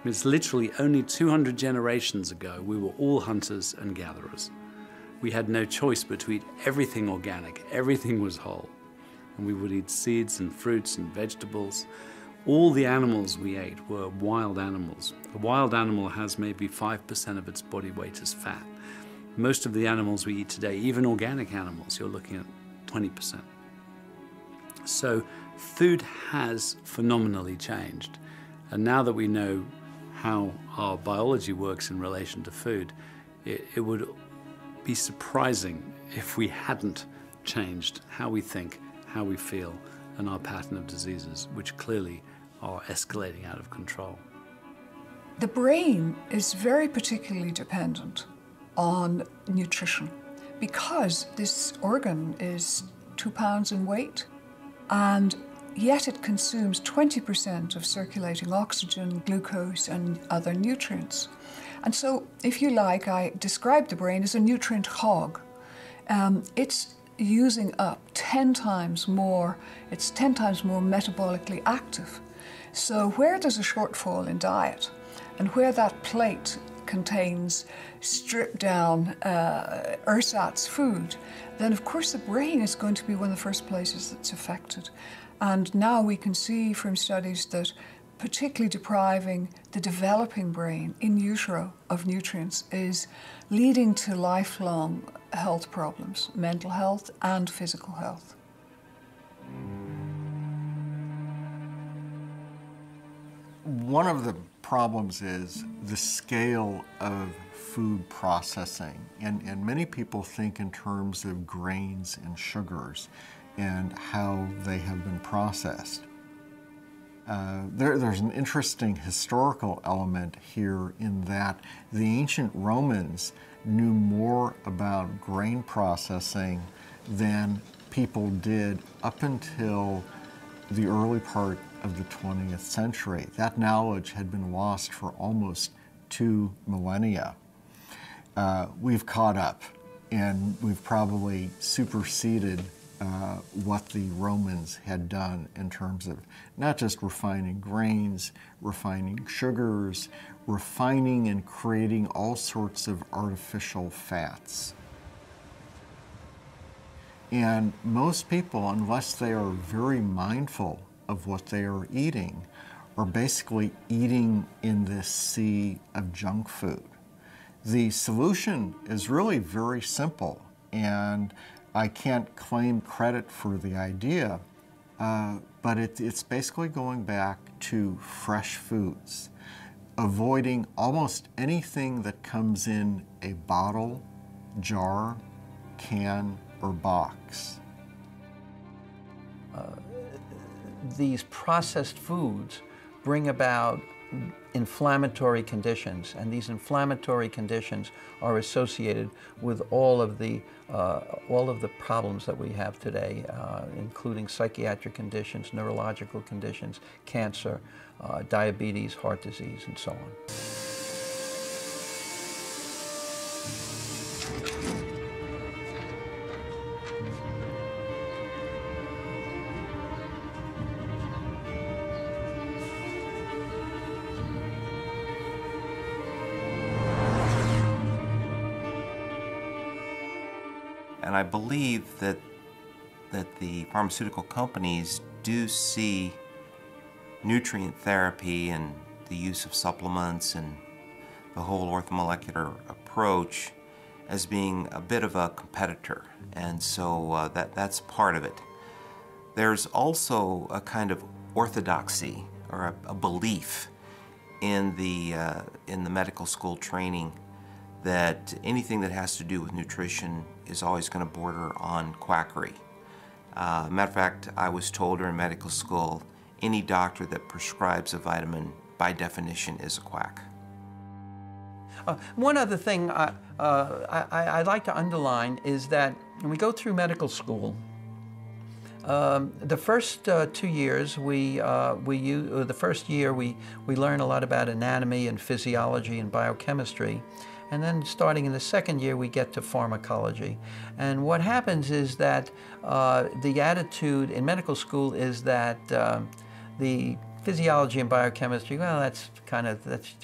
It's literally only 200 generations ago, we were all hunters and gatherers. We had no choice but to eat everything organic, everything was whole. And we would eat seeds and fruits and vegetables. All the animals we ate were wild animals. A wild animal has maybe 5% of its body weight as fat. Most of the animals we eat today, even organic animals, you're looking at 20%. So food has phenomenally changed. And now that we know how our biology works in relation to food, it would be surprising if we hadn't changed how we think, how we feel, and our pattern of diseases, which clearly are escalating out of control. The brain is very particularly dependent on nutrition because this organ is 2 pounds in weight, and yet it consumes 20% of circulating oxygen, glucose, and other nutrients. And so, if you like, I describe the brain as a nutrient hog. It's using up 10 times more, it's 10 times more metabolically active. So where there's a shortfall in diet, and where that plate contains stripped down ersatz food, then of course the brain is going to be one of the first places that's affected. And now we can see from studies that particularly depriving the developing brain in utero of nutrients is leading to lifelong health problems, mental health and physical health. One of the problems is the scale of food processing, and many people think in terms of grains and sugars and how they have been processed. There's an interesting historical element here in that the ancient Romans knew more about grain processing than people did up until the early part of the 20th century. That knowledge had been lost for almost 2 millennia. We've caught up, and we've probably superseded what the Romans had done in terms of not just refining grains, refining sugars, refining and creating all sorts of artificial fats. And most people, unless they are very mindful of what they are eating, are basically eating in this sea of junk food. The solution is really very simple, and I can't claim credit for the idea, but it's basically going back to fresh foods, avoiding almost anything that comes in a bottle, jar, can, or box. These processed foods bring about inflammatory conditions, and these inflammatory conditions are associated with all of the problems that we have today, including psychiatric conditions, neurological conditions, cancer, diabetes, heart disease, and so on. And I believe that the pharmaceutical companies do see nutrient therapy and the use of supplements and the whole orthomolecular approach as being a bit of a competitor, and so that's part of it. There's also a kind of orthodoxy or a belief in the medical school training that anything that has to do with nutrition is always going to border on quackery. Matter of fact, I was told during medical school, any doctor that prescribes a vitamin, by definition, is a quack. One other thing I'd like to underline is that when we go through medical school, the first 2 years, the first year we learn a lot about anatomy and physiology and biochemistry. And then starting in the second year, we get to pharmacology. And what happens is that the attitude in medical school is that the physiology and biochemistry, well, that's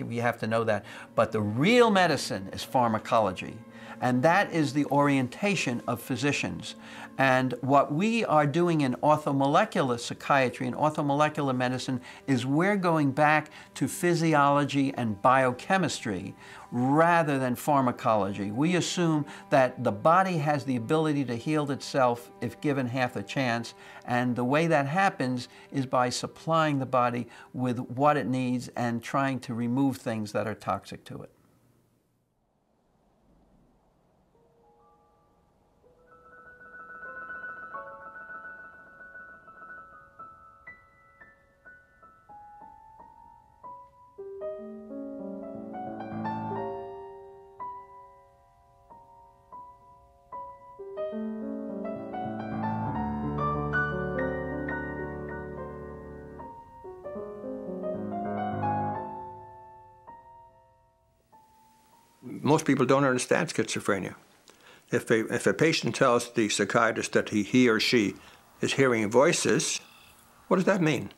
we have to know that. But the real medicine is pharmacology. And that is the orientation of physicians. And what we are doing in orthomolecular psychiatry and orthomolecular medicine is we're going back to physiology and biochemistry rather than pharmacology. We assume that the body has the ability to heal itself if given half a chance, and the way that happens is by supplying the body with what it needs and trying to remove things that are toxic to it. Most people don't understand schizophrenia. If a patient tells the psychiatrist that he or she is hearing voices, what does that mean?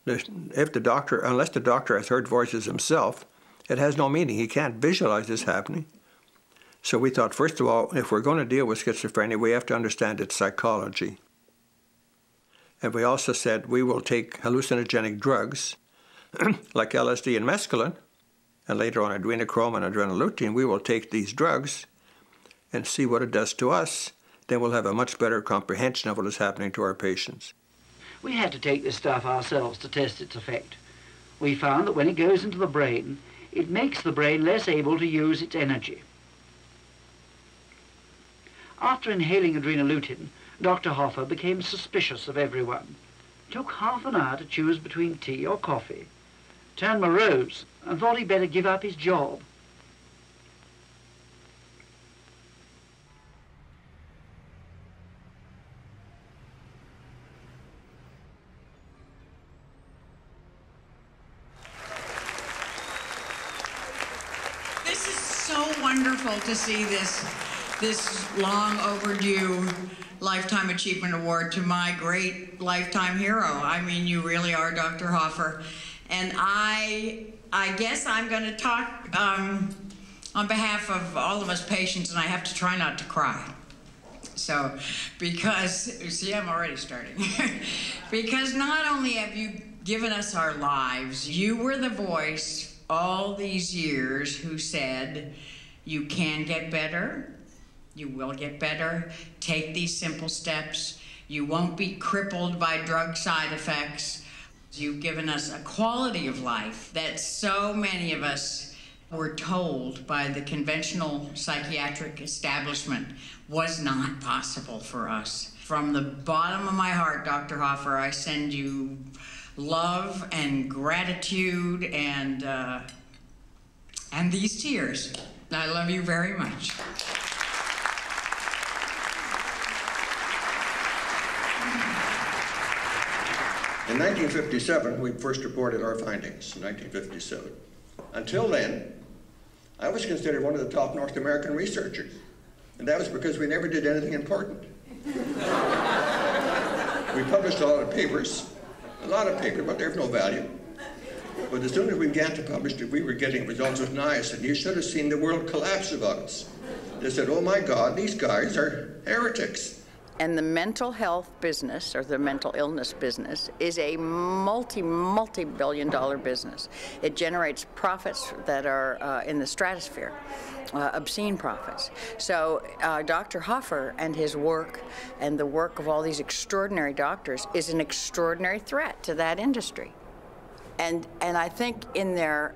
Unless the doctor has heard voices himself, it has no meaning. He can't visualize this happening. So we thought, first of all, if we're going to deal with schizophrenia, we have to understand its psychology. And we also said we will take hallucinogenic drugs like LSD and mescaline, and later on adrenochrome and adrenoleukin. We will take these drugs and see what it does to us. Then we'll have a much better comprehension of what is happening to our patients. We had to take this stuff ourselves to test its effect. We found that when it goes into the brain, it makes the brain less able to use its energy. After inhaling adrenoleukin, Dr. Hoffer became suspicious of everyone. It took half an hour to choose between tea or coffee, turned morose, and thought he'd better give up his job. This is so wonderful to see this long overdue Lifetime Achievement Award to my great lifetime hero. I mean, you really are Dr. Hoffer. And I guess I'm going to talk on behalf of all of us patients, and I have to try not to cry. So, because, see, I'm already starting. Because not only have you given us our lives, you were the voice all these years who said, you can get better, you will get better, take these simple steps, you won't be crippled by drug side effects. You've given us a quality of life that so many of us were told by the conventional psychiatric establishment was not possible for us. From the bottom of my heart, Dr. Hoffer, I send you love and gratitude and these tears. I love you very much. In 1957, we first reported our findings, in 1957. Until then, I was considered one of the top North American researchers, and that was because we never did anything important. We published a lot of papers, but they have no value. But as soon as we began to publish that we were getting results with niacin, you should have seen the world collapse about us. They said, oh my God, these guys are heretics. And the mental health business, or the mental illness business, is a multi-billion-dollar business. It generates profits that are in the stratosphere, obscene profits. So Dr. Hoffer and his work, and the work of all these extraordinary doctors, is an extraordinary threat to that industry. And I think in their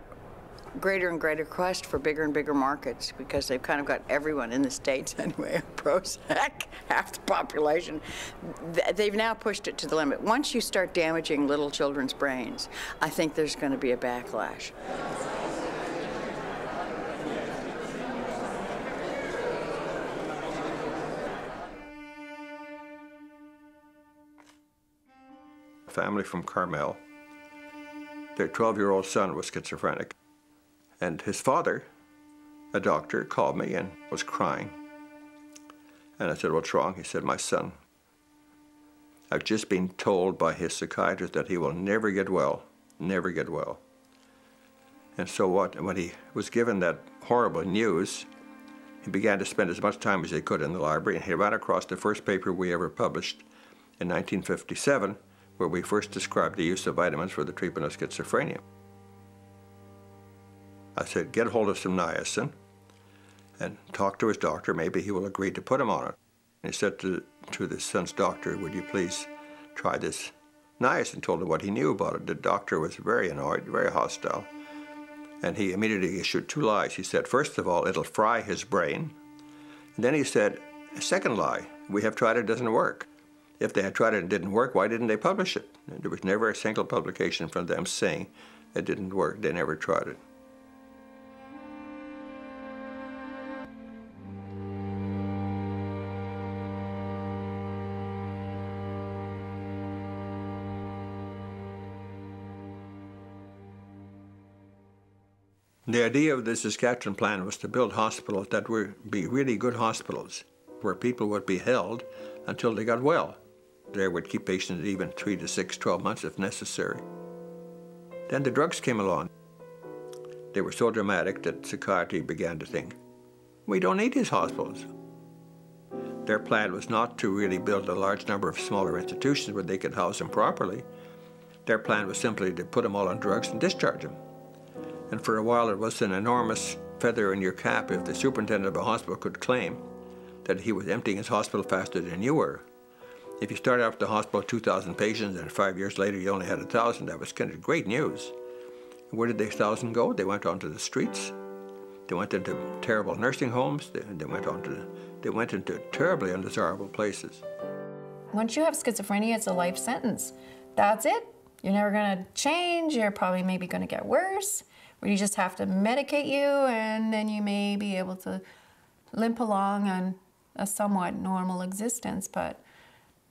greater and greater quest for bigger and bigger markets, because they've kind of got everyone in the States anyway, Prozac, half the population, they've now pushed it to the limit. Once you start damaging little children's brains, I think there's going to be a backlash. A family from Carmel, their 12-year-old son was schizophrenic. And his father, a doctor, called me and was crying. And I said, what's wrong? He said, my son, I've just been told by his psychiatrist that he will never get well never get well. And so when he was given that horrible news, he began to spend as much time as he could in the library, and he ran across the first paper we ever published in 1957, where we first described the use of vitamins for the treatment of schizophrenia. I said, get hold of some niacin and talk to his doctor. Maybe he will agree to put him on it. And he said to the son's doctor, would you please try this niacin? Told him what he knew about it. The doctor was very annoyed, very hostile. And he immediately issued two lies. He said, first of all, it'll fry his brain. And then he said, a second lie, we have tried it, doesn't work. If they had tried it and it didn't work, why didn't they publish it? There was never a single publication from them saying it didn't work. They never tried it. The idea of the Saskatchewan plan was to build hospitals that would be really good hospitals, where people would be held until they got well. They would keep patients even 3 to 6, 12 months if necessary. Then the drugs came along. They were so dramatic that psychiatry began to think, we don't need these hospitals. Their plan was not to really build a large number of smaller institutions where they could house them properly. Their plan was simply to put them all on drugs and discharge them. And for a while, it was an enormous feather in your cap if the superintendent of a hospital could claim that he was emptying his hospital faster than you were. If you started off the hospital with 2,000 patients and 5 years later you only had 1,000, that was kind of great news. Where did the 1,000 go? They went onto the streets. They went into terrible nursing homes. They went into terribly undesirable places. Once you have schizophrenia, it's a life sentence. That's it. You're never going to change. You're probably maybe going to get worse. We just have to medicate you, and then you may be able to limp along on a somewhat normal existence, but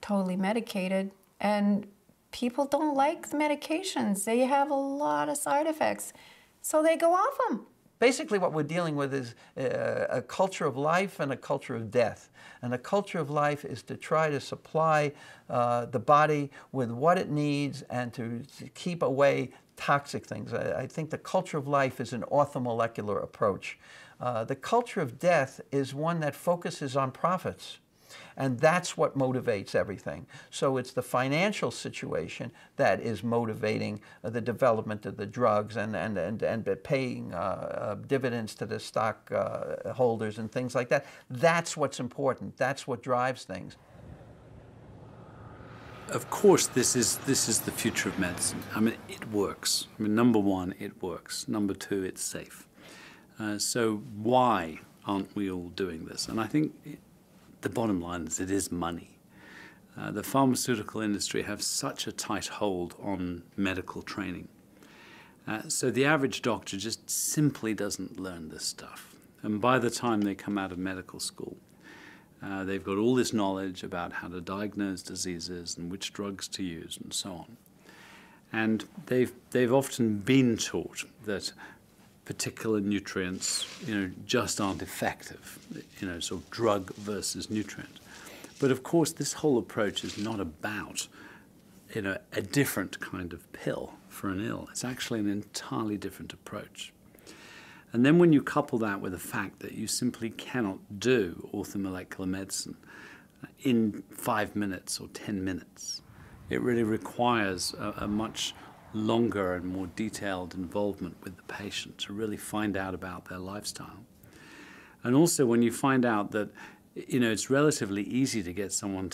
totally medicated. And people don't like the medications. They have a lot of side effects, so they go off them. Basically what we're dealing with is a culture of life and a culture of death. And a culture of life is to try to supply the body with what it needs and to keep away toxic things. I think the culture of life is an orthomolecular approach. The culture of death is one that focuses on profits. And that's what motivates everything. So it's the financial situation that is motivating the development of the drugs and paying dividends to the stock holders and things like that. That's what's important. That's what drives things. Of course, this is the future of medicine. I mean, it works. I mean, number one, it works. Number two, it's safe. So why aren't we all doing this? And I think the bottom line is it is money. The pharmaceutical industry have such a tight hold on medical training. So the average doctor just simply doesn't learn this stuff. And by the time they come out of medical school, they've got all this knowledge about how to diagnose diseases and which drugs to use and so on. And they've often been taught that particular nutrients, just aren't effective, sort of drug versus nutrient. But of course, this whole approach is not about, a different kind of pill for an ill. It's actually an entirely different approach. And then when you couple that with the fact that you simply cannot do orthomolecular medicine in 5 minutes or 10 minutes, it really requires a much longer and more detailed involvement with the patient to really find out about their lifestyle. And also when you find out that, it's relatively easy to get someone